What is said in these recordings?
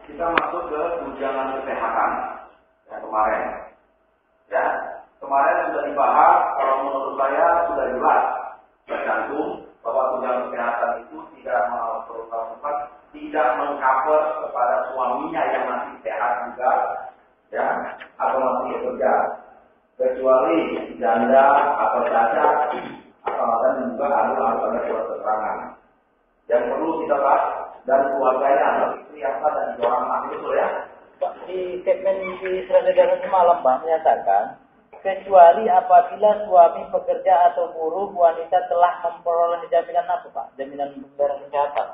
kita masuk ke tunjangan kesehatan yang kemarin. Ya, kemarin sudah dibahas. Kalau menurut saya sudah jelas tercantum bahwa tunjangan kesehatan itu tidak mengcover kepada suaminya yang masih sehat juga, ya, atau masih bekerja, kecuali janda atau cacat atau juga harus ada surat keterangan yang perlu kita bahas dan keluarganya atau istri yang sah dan orang anak itu ya. Pak, di statement di surat edaran semalam Pak menyatakan kecuali apabila suami pekerja atau buruh wanita telah memperoleh jaminan apa Pak? Jaminan pembayaran kesehatan.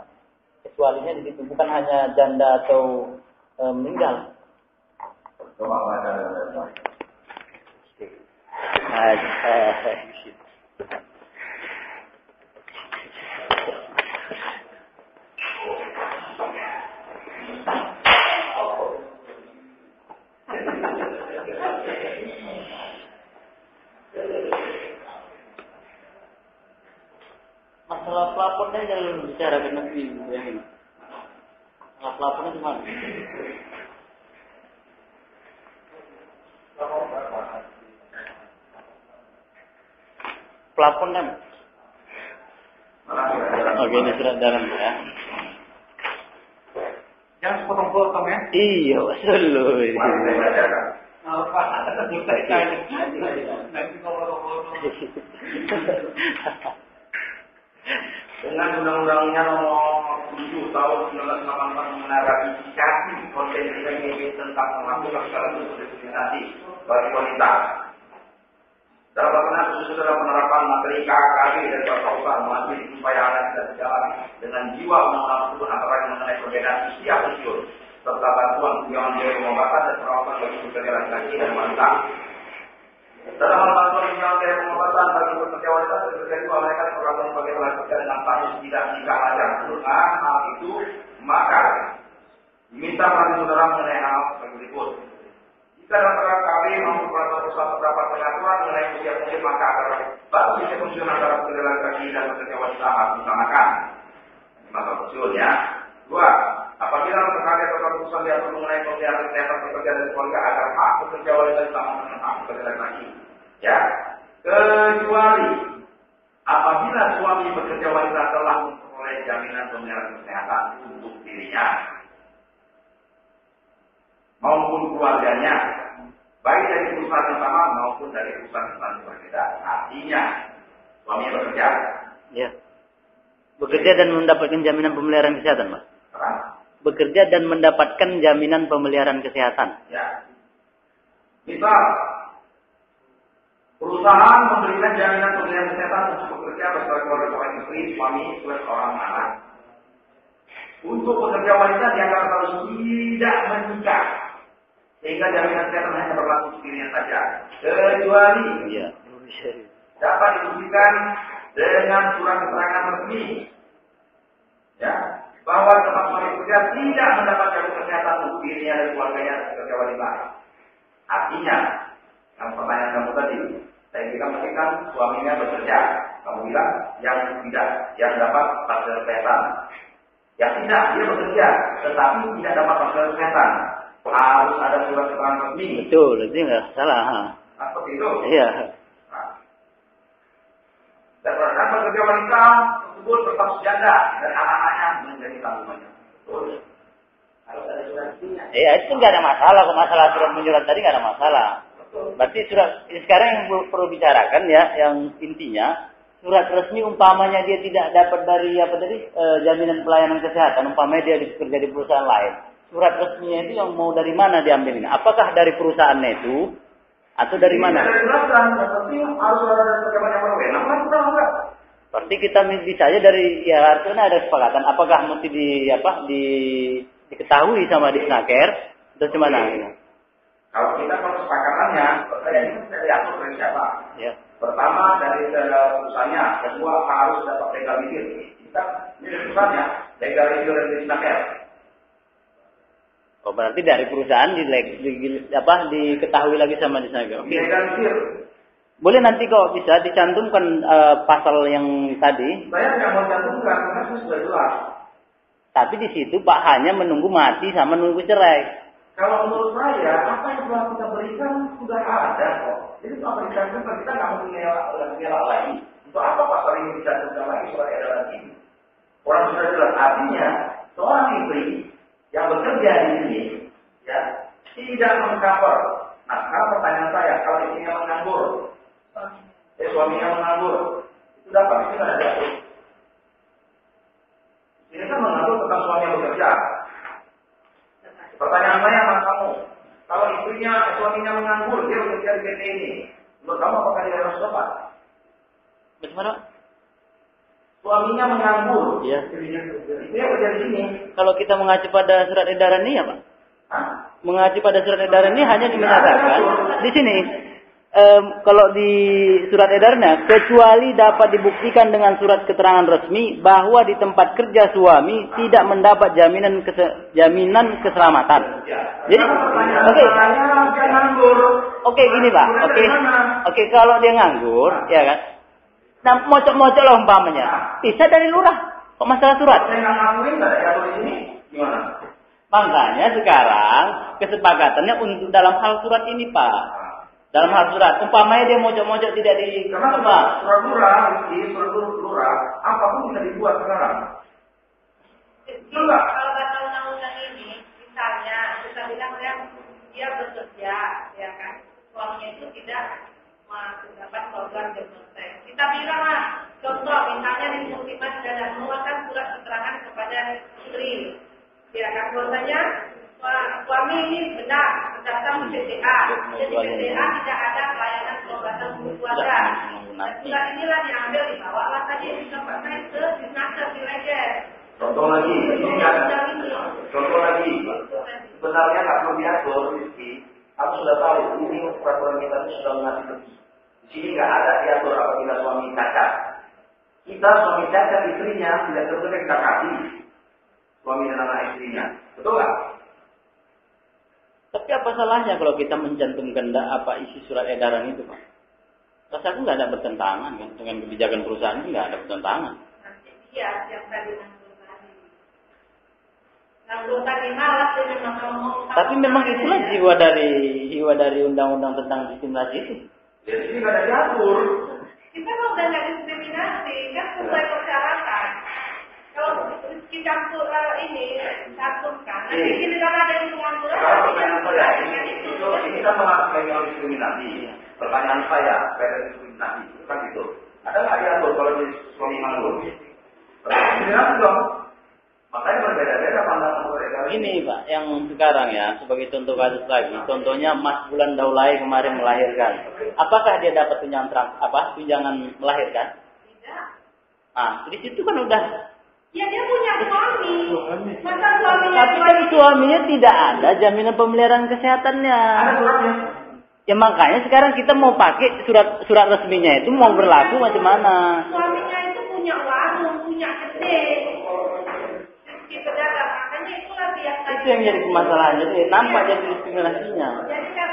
Kecualinya di situ bukan hanya janda atau meninggal. Coba baca dan masalah pelapornya jangan bicarakan nanti yang ini. Masalah pelapornya gimana? Pelapornya. Oke, ini surat dalam ya. Jangan sepotong-potong ya. Iya, selalu. Dengan undang-undangnya nomor 7 tahun 1984 mengenai ratifikasi konvensi PBB tentang melakukan segala bentuk diskriminasi bagi wanita. Dalam pelaksanaan khusus dalam penerapan materi KKB dan perkosaan masih diupayakan dan berjalan dengan jiwa undang-undang tersebut antara lain mengenai perbedaan usia pensiun serta bantuan tunjangan biaya pengobatan dan perawatan bagi pekerja laki-laki dan wanita. Dalam hal bantuan tunjangan biaya pengobatan bagi pekerja wanita terjadi bahwa mereka diperlakukan sebagai tenaga kerja dengan status tidak nikah wajar. Menurut hal itu maka diminta perhatian saudara mengenai hal berikut. Jika dalam KKB mampu peraturan pusat terdapat pengaturan mengenai usia pensiun maka agar batas usia pensiun antara pekerja laki-laki dan pekerja wanita harus disamakan. Masa pensiun ya. 2. Apabila KKB atau keputusan diatur mengenai pemeliharaan kesehatan pekerja dan keluarga agar hak pekerja wanita disamakan dengan hak pekerja laki-laki. Ya. Kecuali apabila suami pekerja wanita telah memperoleh jaminan pemeliharaan kesehatan untuk dirinya maupun keluarganya, baik dari perusahaan yang sama maupun dari perusahaan yang berbeda. Artinya, suami bekerja. Ya. Bekerja dan mendapatkan jaminan pemeliharaan kesehatan, Pak. Bekerja dan mendapatkan jaminan pemeliharaan kesehatan. Ya. Misal, perusahaan memberikan jaminan pemeliharaan kesehatan untuk pekerja beserta keluarga suami istri, suami plus orang anak. Untuk pekerja wanita dianggap harus tidak menikah. Sehingga jaminan kesehatan hanya berlaku sekiranya saja. Kecuali dapat dibuktikan dengan surat keterangan resmi. Ya, bahwa tempat suami bekerja tidak mendapat jaminan kesehatan untuk dirinya dan keluarganya dan pekerja wanita. Artinya, yang pertanyaan kamu tadi, saya kira kan suaminya bekerja. Kamu bilang yang tidak, yang dapat fasilitas kesehatan. Yang tidak, dia bekerja, tetapi tidak dapat fasilitas kesehatan. Harus ada surat keterangan resmi. Betul, itu nggak salah. Seperti itu. Iya. Nah. Dan terhadap pekerja wanita tersebut tetap janda dan anak-anaknya menjadi tanggungannya. Betul. Harus ada surat resminya. Iya, itu nggak ada masalah. Kalau masalah surat menyurat tadi nggak ada masalah. Betul. Berarti surat sekarang yang perlu bicarakan ya, yang intinya surat resmi umpamanya dia tidak dapat dari apa tadi jaminan pelayanan kesehatan, umpamanya dia bekerja di perusahaan lain. Surat resminya itu yang mau dari mana diambil ini? Apakah dari perusahaannya itu atau dari mana? Dari perusahaan, tapi harus ada pejabat yang berwenang kan enggak? Berarti kita bisa aja dari ya artinya ada kesepakatan. Apakah mesti diketahui sama Disnaker atau gimana? Kalau kita kesepakatannya, saya ini saya atur dari siapa? Ya. Pertama dari perusahaannya, kedua harus dapat legalitir. Kita ini dari perusahaannya, legalitir dari Disnaker. Oh berarti dari perusahaan diketahui lagi sama Disnaker. Legalitir. Boleh nanti kok bisa dicantumkan pasal yang tadi. Saya nggak mau cantumkan karena itu sudah jelas. Tapi di situ Pak hanya menunggu mati sama menunggu cerai. Kalau menurut saya, apa yang telah kita berikan sudah ada kok. Jadi kalau berikan kita nggak mengira lagi. Untuk apa pasal ini dicantumkan lagi surat edaran ini? Orang sudah jelas artinya seorang istri yang bekerja di sini, ya tidak mengcover. Nah, sekarang pertanyaan saya, kalau istrinya menganggur, suaminya menganggur, itu dapat itu nggak ada. Ini kan mengatur tentang suami yang bekerja. Pertanyaan saya sama kamu, kalau suaminya menganggur, dia bekerja di PT ini, menurut kamu apakah dia harus tobat? Bagaimana? Suaminya menganggur, Iya. Dia bekerja di sini. Kalau kita mengacu pada surat edaran ini ya Pak? Hah? Mengacu pada surat edaran ini hanya dimenyatakan di sini. Kalau di surat edarnya, kecuali dapat dibuktikan dengan surat keterangan resmi bahwa di tempat kerja suami tidak mendapat jaminan keselamatan. Jadi, oke, gini Pak, oke, kalau dia nganggur, ya kan, nah mocok-mocok lah umpamanya, bisa dari lurah, kok masalah surat? Makanya sekarang kesepakatannya untuk dalam hal surat ini Pak. Dalam hal surat, umpamanya dia mojok-mojok tidak di karena surat lurah, apapun bisa dibuat sekarang. Juga kalau baca undang-undang ini, misalnya kita bilang dia bekerja, ya kan, suaminya itu tidak mendapat program demonstrasi. Kita bilang lah, contoh misalnya di Muslimat dan mengeluarkan surat keterangan kepada istri, ya kan, bahwasanya suami ini benar terdaftar di PTA. Jadi PTA tidak ada pelayanan pengobatan keluarga. Surat inilah diambil dibawa tadi disampaikan ke Disnaker di Lejen. Contoh lagi, sebenarnya nggak perlu diatur, aku sudah tahu ini peraturan kita ini sudah mengatur lebih. Di sini nggak ada diatur apabila suami cacat. Kita suami cacat istrinya tidak terkena kita kasih suami dan anak istrinya, betul nggak? Tapi apa salahnya kalau kita mencantumkan apa isi surat edaran itu, Pak? Rasaku nggak ada bertentangan kan dengan kebijakan perusahaan itu, nggak ada bertentangan. Iya, yang tadi nanggur tadi malas dengan ngomong. Tapi memang itulah jiwa dari undang-undang tentang diskriminasi itu. Jadi ini nggak ada diatur. Kita kan udah nggak diskriminasi, kan sesuai persyaratan. Kalau kita cantumkan, nanti kita kalau ada yang pengangguran, ini kan masalah diskriminasi. Pertanyaan saya, diskriminasi itu kan gitu. Ada nggak diatur kalau di suami nganggur? Diskriminasi dong. Makanya berbeda-beda pandangan mereka. Ini Pak, yang sekarang ya, sebagai contoh kasus lagi, contohnya Mas Bulan Daulay kemarin melahirkan. Apakah dia dapat tunjangan melahirkan? Tidak. Ah, di situ kan udah. Ya dia punya suami. Masa suaminya? Tapi kan suaminya tidak ada jaminan pemeliharaan kesehatannya. Ada suratnya. Ya makanya sekarang kita mau pakai surat resminya itu mau berlaku macam mana? Suaminya itu punya warung, punya kedai. Pedagang, makanya itulah yang Itu yang jadi permasalahan. Jadi nampak jadi diskriminasinya. Jadi kan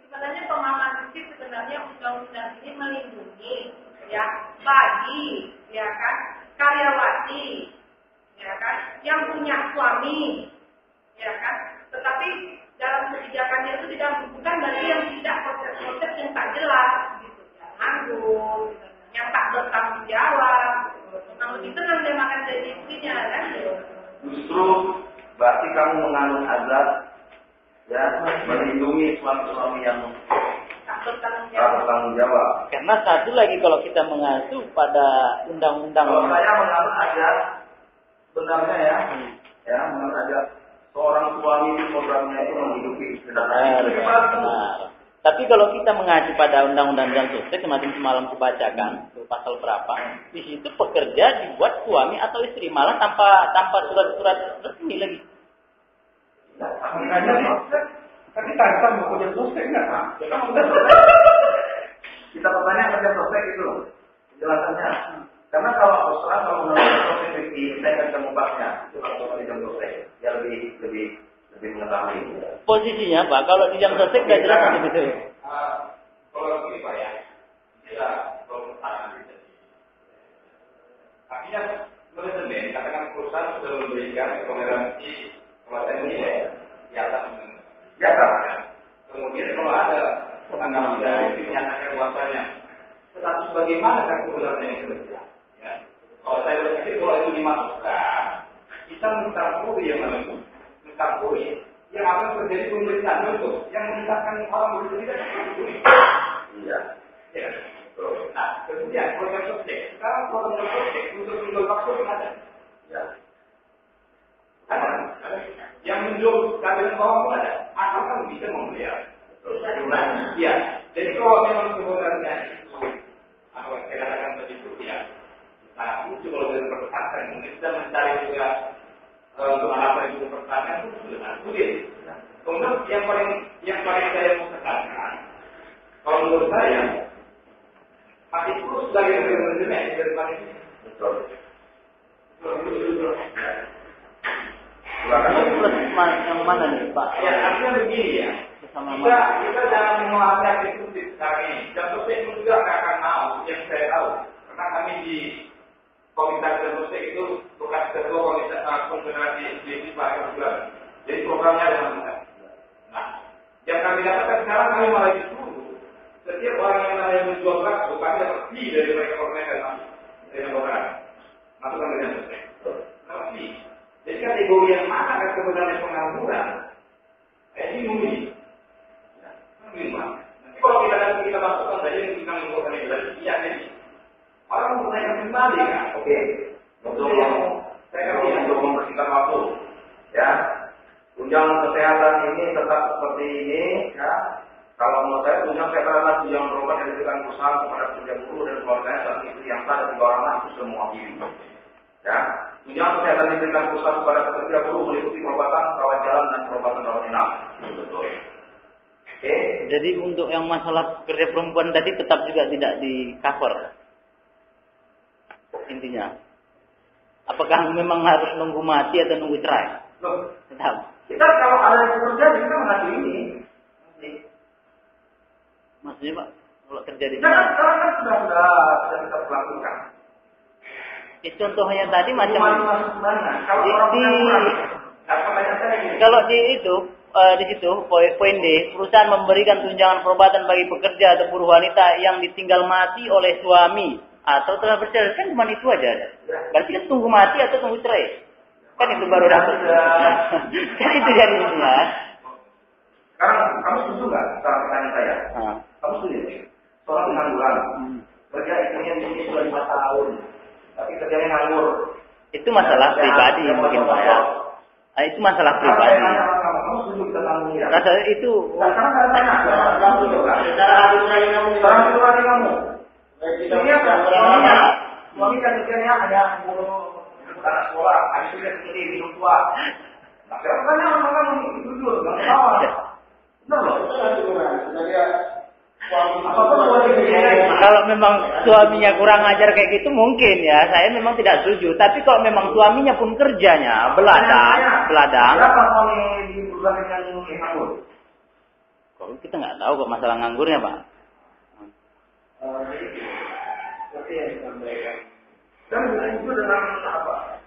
sebenarnya pemahaman Rizky sebenarnya undang-undang ini melindungi ya bagi ya kan karyawati ya kan yang punya suami ya kan, tetapi dalam kebijakannya itu tidak bukan bagi yang tidak konsep-konsep yang tak jelas gitu, yang nganggur, gitu, yang tak bertanggung jawab. Kalau itu kan dia makan dari istrinya kan. Justru berarti kamu mengandung azab ya melindungi suami-suami yang tak bertanggung jawab. Karena satu lagi kalau kita mengacu pada undang-undang. Kalau saya mengandung azab sebenarnya ya menurut azab seorang suami itu programnya itu menghidupi benar. Tapi kalau kita mengacu pada undang-undang jam sosial semacam semalam kubacakan pasal berapa, di situ pekerja dibuat suami atau istri, malah tanpa surat-surat resmi lagi. Tapi tanpa mau kerja sosial enggak? Kita bertanya kerja sosial itu loh penjelasannya. Karena kalau menurut sosial ini saya nggak bisa membahasnya. Itu kalau kerja sosial ya lebih mengetahui. Posisinya Pak, kalau di jam sosial nggak jelas nanti betul. Kalau begini Pak ya, kita artinya manajemen katakan perusahaan sudah memberikan di atas ya. Kemudian kalau ada penanggapan dari dinyatakan kuasanya, tetapi bagaimana kan kebenarannya yang kerja? Ya. Kalau saya berpikir kalau itu dimasukkan, kita mencampuri yang mana? Mencampuri yang akan terjadi pemerintahan contoh, yang meningkatkan orang berbeda. Iya. Ya. Nah, kemudian program sosial. Sekarang program sosial untuk menjual vaksin ada. Ya. Ada. Yang menjual kabel bawah pun ada. Asalkan bisa membeli. Iya. Jadi kalau memang sebenarnya itu, apa saya katakan tadi itu ya. Nah, itu kalau dari pertanyaan, mungkin kita mencari juga untuk apa itu pertanyaan itu sudah sulit. Kemudian yang paling saya mau katakan, kalau menurut saya masih terus sebagai manajemen daripada ini. Betul. Yang mana nih Pak? Ya, artinya begini ya. Kita jangan menguasai eksekutif kami. Dan sosial itu juga nggak akan mau yang saya tahu. Karena kami di Komite Sosial itu bukan ketua Komite Konfederasi di Pak. Jadi programnya ada mana? Nah, yang kami dapatkan sekarang kami malah disuruh setiap orang yang namanya menjual bakso, kami dapat fee dari mereka orang dengan orang masukkan dengan sosial. Dapat fee. Jadi kategori yang mana kan sebenarnya pengangguran? Ini mungkin. Nanti kalau kita masukkan saja yang kita menggunakan itu, iya jadi orang menggunakan kembali kan? Oke. Untuk saya untuk membersihkan waktu, ya. Tunjangan kesehatan ini tetap seperti ini, ya. Kalau menurut saya tunjangan kesehatan tunjangan berobat yang diberikan perusahaan kepada pekerja buruh dan keluarganya saat itu yang sah dan 3 orang anak itu semua mewakili, ya. Tunjangan kesehatan diberikan perusahaan kepada pekerja buruh meliputi pengobatan, rawat jalan dan pengobatan rawat inap. Betul. Okay. Jadi untuk yang masalah pekerja perempuan tadi tetap juga tidak di cover intinya. Apakah memang harus nunggu mati atau nunggu cerai? Loh, tetap. Kita kalau ada yang terjadi kita mengaku ini. Maksudnya Pak, kalau terjadi sekarang kan sudah kita lakukan. Contohnya tadi macam kalau di itu di situ poin D, perusahaan memberikan tunjangan perobatan bagi pekerja atau buruh wanita yang ditinggal mati oleh suami atau telah bercerai, kan cuma itu aja. Berarti kan tunggu mati atau tunggu cerai, kan itu baru dapat. Kan itu jadinya. Sekarang kamu setuju nggak? Sekarang pertanyaan saya. Kamu setuju? Soal pengangguran. Kerja istrinya ini sudah 5 tahun, tapi kerjanya nganggur. Itu masalah pribadi mungkin Pak ya. Itu masalah pribadi. Kamu setuju kita tanggung ya? Rasa itu. Sekarang saya tanya, kamu setuju nggak? Sekarang itu lagi kamu. Ini apa? Suami kan kerjanya hanya ngurus anak sekolah, habis itu dia sendiri hidup tua. Tapi kan kamu jujur, nggak salah. Benar loh. Kalau memang suaminya kurang ajar kayak gitu mungkin ya, saya memang tidak setuju. Tapi kalau memang suaminya pun kerjanya beladang. Berapa suami di perusahaan yang nganggur? Kok kita nggak tahu kok masalah nganggurnya Pak. Seperti yang disampaikan. Dan itu dengan apa?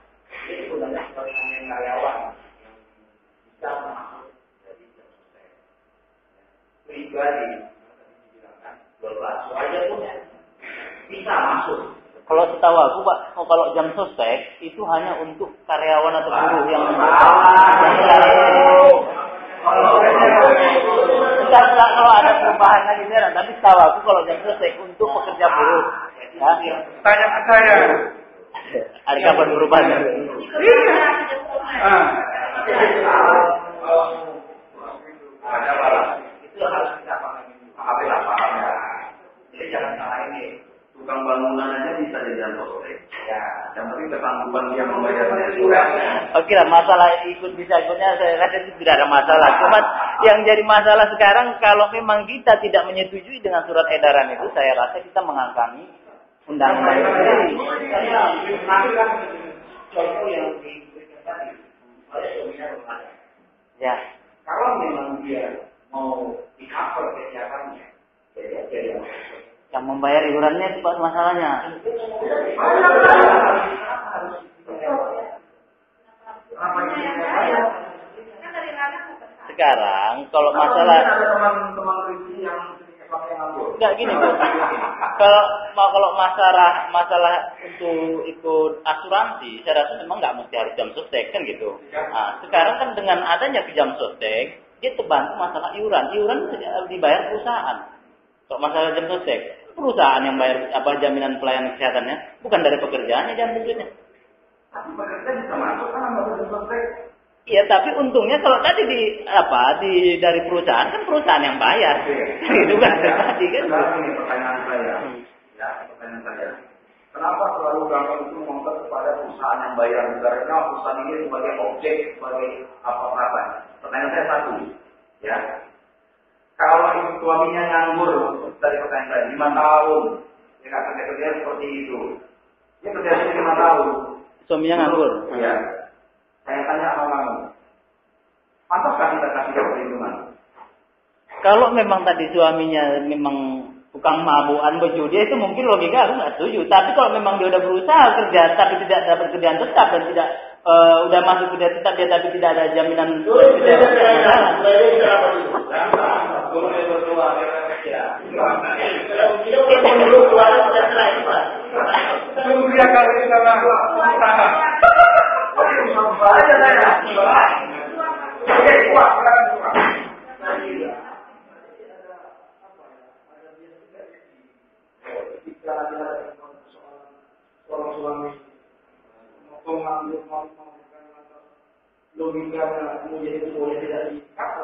Ini sebenarnya sebagai karyawan yang bisa masuk dari sosial pribadi. Aja pun bisa masuk. Kalau setahu aku Pak, kalau jam sostek itu hanya untuk karyawan atau buruh yang kalau ada perubahan lagi jarang, tapi setahu aku kalau jam sostek untuk pekerja buruh. Ya. Tanya ke saya. Ada kapan perubahannya? Ada balas. Itu harus kita pahami lah pahamnya. Jadi jangan salah ini. Tukang bangunan aja bisa jadi sostek. Ya, yang penting ketangguhan dia membayarnya sudah. Oke lah, masalah ikut bisa ikutnya saya rasa itu tidak ada masalah. Cuma yang jadi masalah sekarang kalau memang kita tidak menyetujui dengan surat edaran itu, saya rasa kita mengangkangi undang-undang itu. Contoh yang diberikan tadi oleh suaminya rumahnya. Ya. Kalau memang dia mau di-cover kegiatannya, jadi yang membayar iurannya itu Pak masalahnya. sekarang kalau Atau masalah mungkin ada teman-teman Riki yang pakai nganggur. enggak gini Bu. Kalau masalah untuk ikut asuransi, saya rasa memang nggak mesti harus jam sostek kan gitu. Nah, sekarang kan dengan adanya jam sostek, dia terbantu masalah iuran. Iuran dibayar perusahaan. Kalau masalah jam sostek, perusahaan yang bayar jaminan pelayanan kesehatannya, bukan dari pekerjaannya jam sosteknya. Tapi pekerja bisa masuk kan sama jam sostek. Iya, tapi untungnya kalau tadi dari perusahaan kan perusahaan yang bayar, gitu kan? Tadi kan. Sekarang ini pertanyaan saya, pertanyaan saya. Kenapa selalu kami itu mengangkat kepada perusahaan yang bayar? Karena perusahaan ini sebagai objek, sebagai apa-apa. Pertanyaan saya satu, ya. Kalau ibu suaminya nganggur, dari pertanyaan saya, 5 tahun, dia nggak kerja seperti itu. Dia kerja 5 tahun. Suaminya nganggur. Iya. Saya tanya sama kamu, pantaskah kita kasih perlindungan? Kalau memang tadi suaminya memang tukang mabukan berjudi, itu mungkin logika aku nggak setuju. Tapi kalau memang dia udah berusaha kerja tapi tidak dapat kerjaan tetap dan tidak udah masuk kerja tetap dia tapi tidak ada jaminan logikanya menjadi boleh tidak dikata